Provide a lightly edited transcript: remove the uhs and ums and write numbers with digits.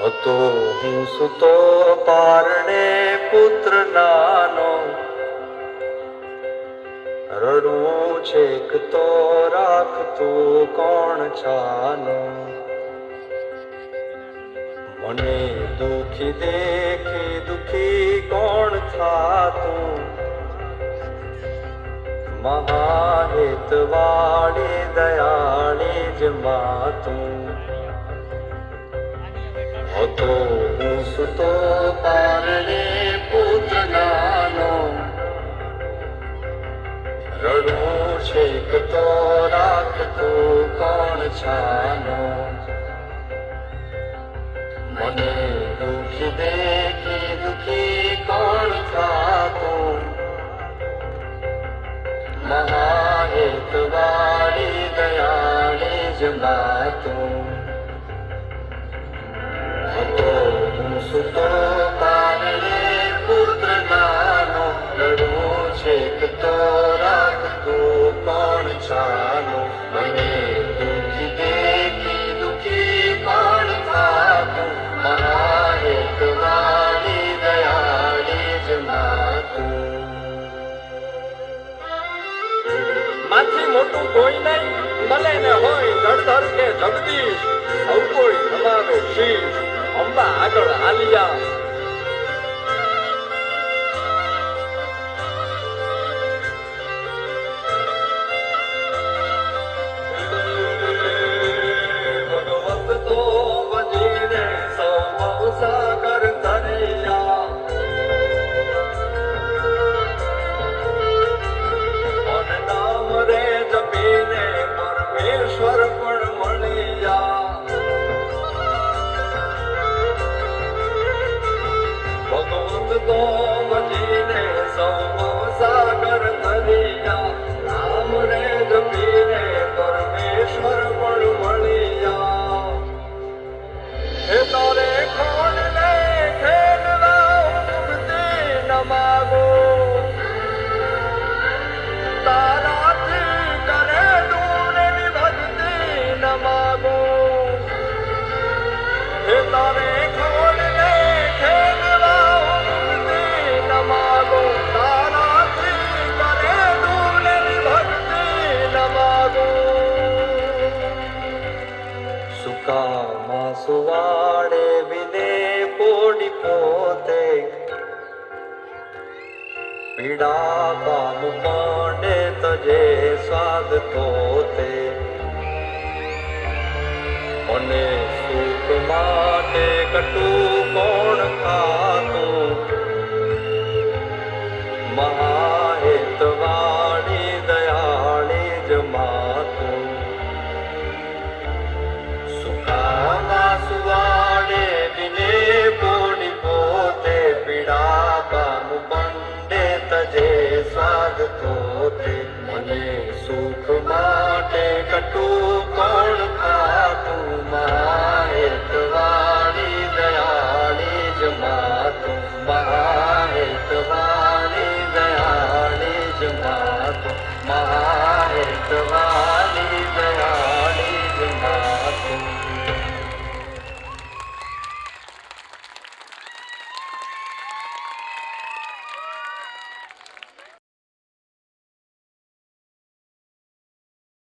હતો હું સુતો પારણે પુત્ર નાનો, રડું છેક તો રાખતું કોણ છાનો. મને દુખી દેખી દુખી કોણ થાતું, મહાહિતવાળી દયાળી જ માતું. હતો હું સુતો પારણે પુત્ર નાનો, રડું છેક તો રાખતું કોણ છાનો. મને દુખી દેખી દુખી કોણ થાતું, મહાહિતવાળી દયાળી જ માતું. હતો હું સુતો પારણે પુત્ર નાનો, રડું છેક તો રાખતું કોણ છાનો. મને દુખી દેખી દુખી કોણ થાતું, મહાહિતવાળી દયાળી જ માતું. માથી મોટું કોઈ નહીં, ભલે ને હોય ધડધડ કે જગદીશ, સૌ કોઈ નમાવે શીશ, અંબા આગળ આલિયા. ભગવત તો વજીને સૌ સાગર ધરિયા, અને નામ રે જપીને પરમેશ્વર પણ મળ્યા. ભગવત તો વજીને સૌ સાગર ધરિયા, નામ રે જપીને પરમેશ્વર પણ મળ્યા. હે તારે ખોડ ને ખેડવા મુક્તિ ન માગો, તારાથી કરે દૂર એવી ભક્તિ ન માગો. હે તારે ખોડ ને ખેડવા મુક્તિ ન માગો, તારાથી કરે દૂર એવી ભક્તિ ન માગો. સુકામાં સુવાડે વિને પોડી પોતે, પીડા પામ પાંડે તજે સ્વાદ તોતે. મને સુખ માટે કટું કોણ ખાતું, મહાહિતવાળી દયાળી જ માતું. સુખામાં સુવાડે વિને પોડી પોતે, પીડા પામ પાંડે તજે સ્વાદ તોતે. મને સુખ માટે કટું કોણ ખાતું,